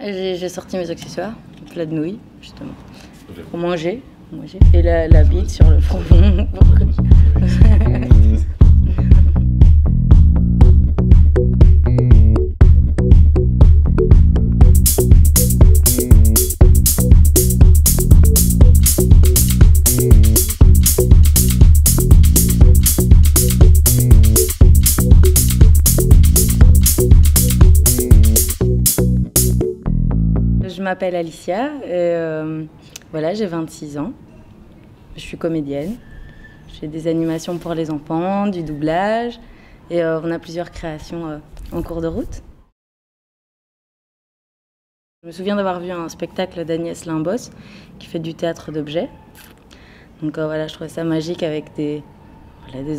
J'ai sorti mes accessoires, un plat de nouilles, justement, pour manger. Et la bite sur le front. Je m'appelle Alicia, et voilà, j'ai 26 ans. Je suis comédienne. Je fais des animations pour les enfants, du doublage, et on a plusieurs créations en cours de route. Je me souviens d'avoir vu un spectacle d'Agnès Limbos qui fait du théâtre d'objets. Donc voilà, je trouvais ça magique avec des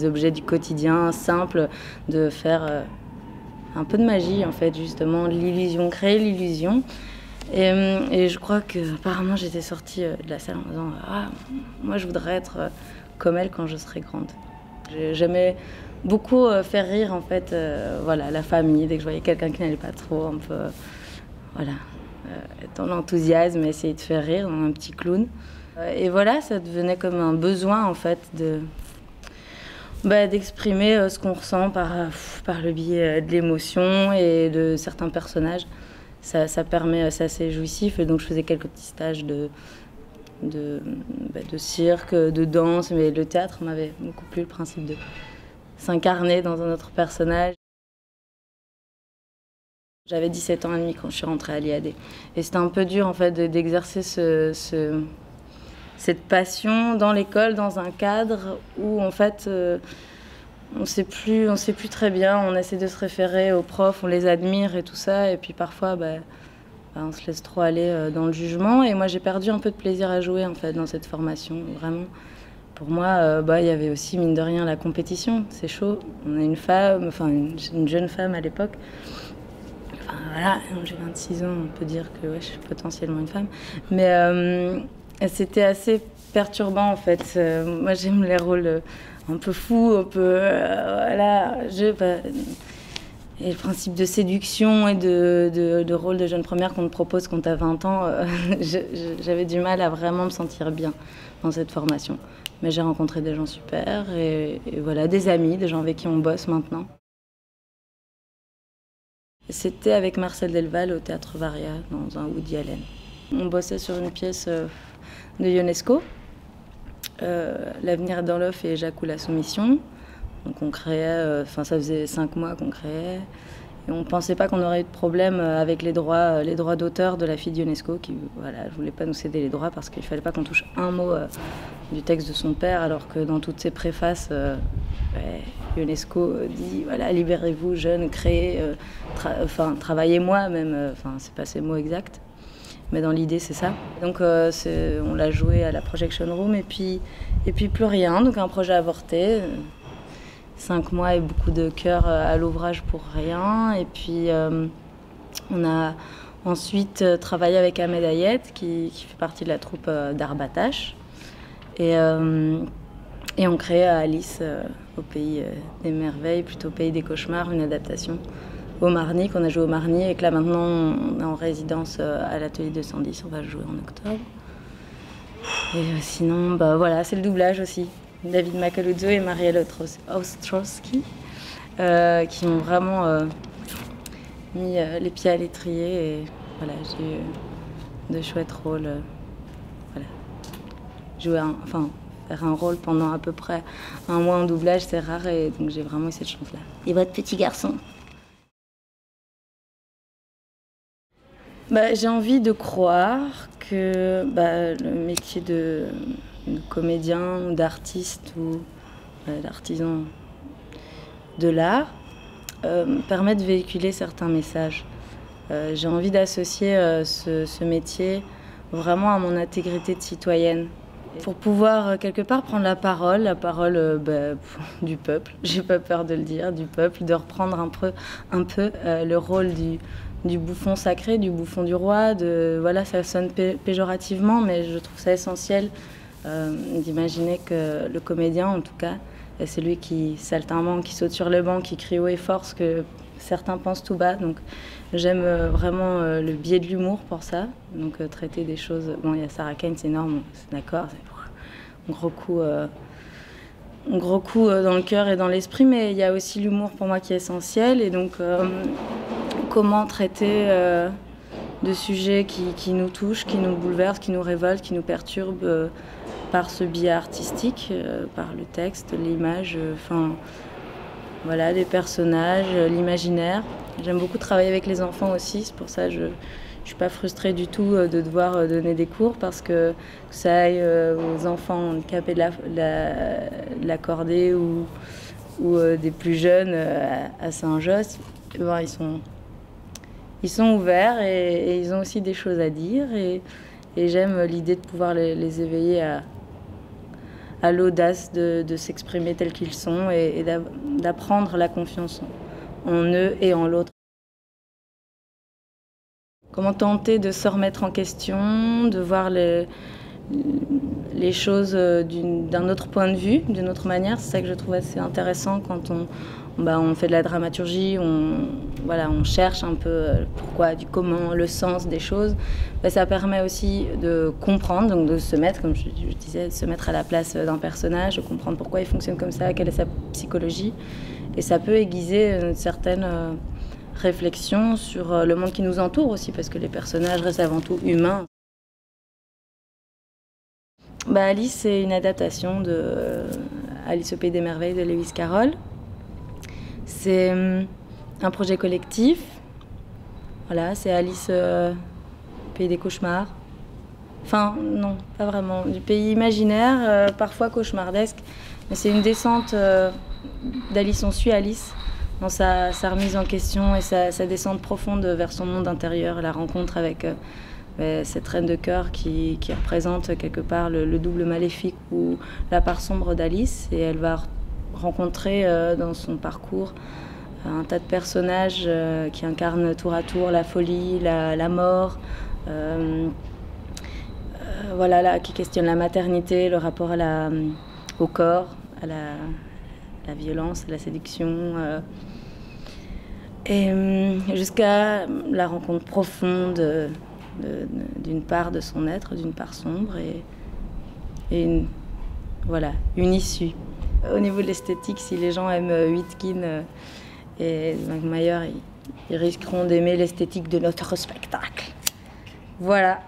objets du quotidien simples, de faire un peu de magie en fait, justement, l'illusion, créer l'illusion. Et je crois que apparemment j'étais sortie de la salle en me disant ah, moi je voudrais être comme elle quand je serai grande. J'aimais beaucoup faire rire en fait, voilà, la famille, dès que je voyais quelqu'un qui n'allait pas trop, un peu voilà, être dans l'enthousiasme, essayer de faire rire, dans un petit clown. Et voilà, ça devenait comme un besoin en fait d'exprimer ce qu'on ressent par le biais de l'émotion et de certains personnages. Ça permet, c'est assez jouissif, et donc je faisais quelques petits stages de cirque, de danse, mais le théâtre m'avait beaucoup plu, le principe de s'incarner dans un autre personnage. J'avais 17 ans et demi quand je suis rentrée à l'IAD, et c'était un peu dur en fait d'exercer cette passion dans l'école, dans un cadre où en fait on sait plus très bien, on essaie de se référer aux profs, on les admire et tout ça, et puis parfois on se laisse trop aller dans le jugement, et moi j'ai perdu un peu de plaisir à jouer en fait dans cette formation, vraiment. Pour moi, il y avait aussi mine de rien la compétition, c'est chaud, on a une femme, enfin une jeune femme à l'époque, enfin voilà, j'ai 26 ans, on peut dire que ouais, je suis potentiellement une femme, mais c'était assez perturbant en fait. Moi j'aime les rôles un peu fous, un peu voilà, et le principe de séduction et de rôle de jeune première qu'on te propose quand t'as 20 ans, j'avais du mal à vraiment me sentir bien dans cette formation. Mais j'ai rencontré des gens super, et voilà, des amis, des gens avec qui on bosse maintenant. C'était avec Marcel Delval au Théâtre Varia, dans un Woody Allen. On bossait sur une pièce de Ionesco, L'avenir est dans l'œuf et Jacques ou la soumission. Donc on créait, ça faisait 5 mois qu'on créait. Et on ne pensait pas qu'on aurait eu de problème avec les droits d'auteur de la fille d'Ionesco, qui voilà, ne voulait pas nous céder les droits parce qu'il ne fallait pas qu'on touche un mot du texte de son père, alors que dans toutes ses préfaces, Ionesco dit voilà, libérez-vous, jeunes, créez, travaillez-moi même, c'est pas ses mots exacts. Mais dans l'idée, c'est ça. Donc on l'a joué à la Projection Room, et puis plus rien. Donc un projet avorté. 5 mois et beaucoup de cœur à l'ouvrage pour rien. Et puis on a ensuite travaillé avec Ahmed Ayed, qui fait partie de la troupe d'Arbatash. Et on crée Alice au pays des merveilles, plutôt au pays des cauchemars, une adaptation au Marny, qu'on a joué au Marny, et que là maintenant on est en résidence à l'atelier 210, on va jouer en octobre. Et sinon, voilà, c'est le doublage aussi. David Macaluzzo et Marielle Ostrowski qui m'ont vraiment mis les pieds à l'étrier, et voilà, j'ai eu de chouettes rôles. Voilà. Faire un rôle pendant à peu près un mois en doublage, c'est rare, et donc j'ai vraiment eu cette chance-là. Et votre petit garçon ? J'ai envie de croire que le métier de comédien ou d'artiste ou d'artisan de l'art permet de véhiculer certains messages. J'ai envie d'associer ce métier vraiment à mon intégrité de citoyenne. Pour pouvoir quelque part prendre la parole du peuple, j'ai pas peur de le dire, du peuple, de reprendre un peu le rôle du bouffon sacré, du bouffon du roi. Voilà, ça sonne péjorativement, mais je trouve ça essentiel d'imaginer que le comédien, en tout cas, c'est lui qui saltimbanque, qui saute sur le banc, qui crie haut et fort ce certains pensent tout bas. Donc j'aime vraiment le biais de l'humour pour ça. Donc traiter des choses... Bon, il y a Sarah Kane, c'est énorme, c'est d'accord, c'est un gros coup dans le cœur et dans l'esprit, mais il y a aussi l'humour pour moi qui est essentiel. Et donc comment traiter de sujets qui nous touchent, qui nous bouleversent, qui nous révoltent, qui nous perturbent par ce biais artistique, par le texte, l'image, voilà, les personnages, l'imaginaire. J'aime beaucoup travailler avec les enfants aussi, c'est pour ça que je ne suis pas frustrée du tout de devoir donner des cours, parce que ça aille aux enfants handicapés de l'accorder ou des plus jeunes à Saint-Josse, ils sont ouverts et ils ont aussi des choses à dire, et j'aime l'idée de pouvoir les éveiller à l'audace de s'exprimer tels qu'ils sont et d'apprendre la confiance en eux et en l'autre. Comment tenter de se remettre en question, de voir les choses d'un autre point de vue, d'une autre manière. C'est ça que je trouve assez intéressant quand on fait de la dramaturgie, on cherche un peu pourquoi, du comment, le sens des choses. Ça permet aussi de comprendre, donc de se mettre, comme je disais, de se mettre à la place d'un personnage, de comprendre pourquoi il fonctionne comme ça, quelle est sa psychologie. Et ça peut aiguiser une certaine réflexion sur le monde qui nous entoure aussi, parce que les personnages restent avant tout humains. Alice, c'est une adaptation de Alice au Pays des Merveilles de Lewis Carroll. C'est un projet collectif. Voilà, c'est Alice au Pays des Cauchemars. Enfin, non, pas vraiment. Du pays imaginaire, parfois cauchemardesque. Mais c'est une descente d'Alice. On suit Alice dans sa remise en question et sa descente profonde vers son monde intérieur, la rencontre avec cette reine de cœur qui représente quelque part le double maléfique ou la part sombre d'Alice. Et elle va rencontrer dans son parcours un tas de personnages qui incarnent tour à tour la folie, la mort, voilà, qui questionnent la maternité, le rapport au corps, à la violence, à la séduction, et jusqu'à la rencontre profonde d'une part de son être, d'une part sombre, et une issue. Au niveau de l'esthétique, si les gens aiment Witkin et Mayer, ils risqueront d'aimer l'esthétique de notre spectacle. Voilà.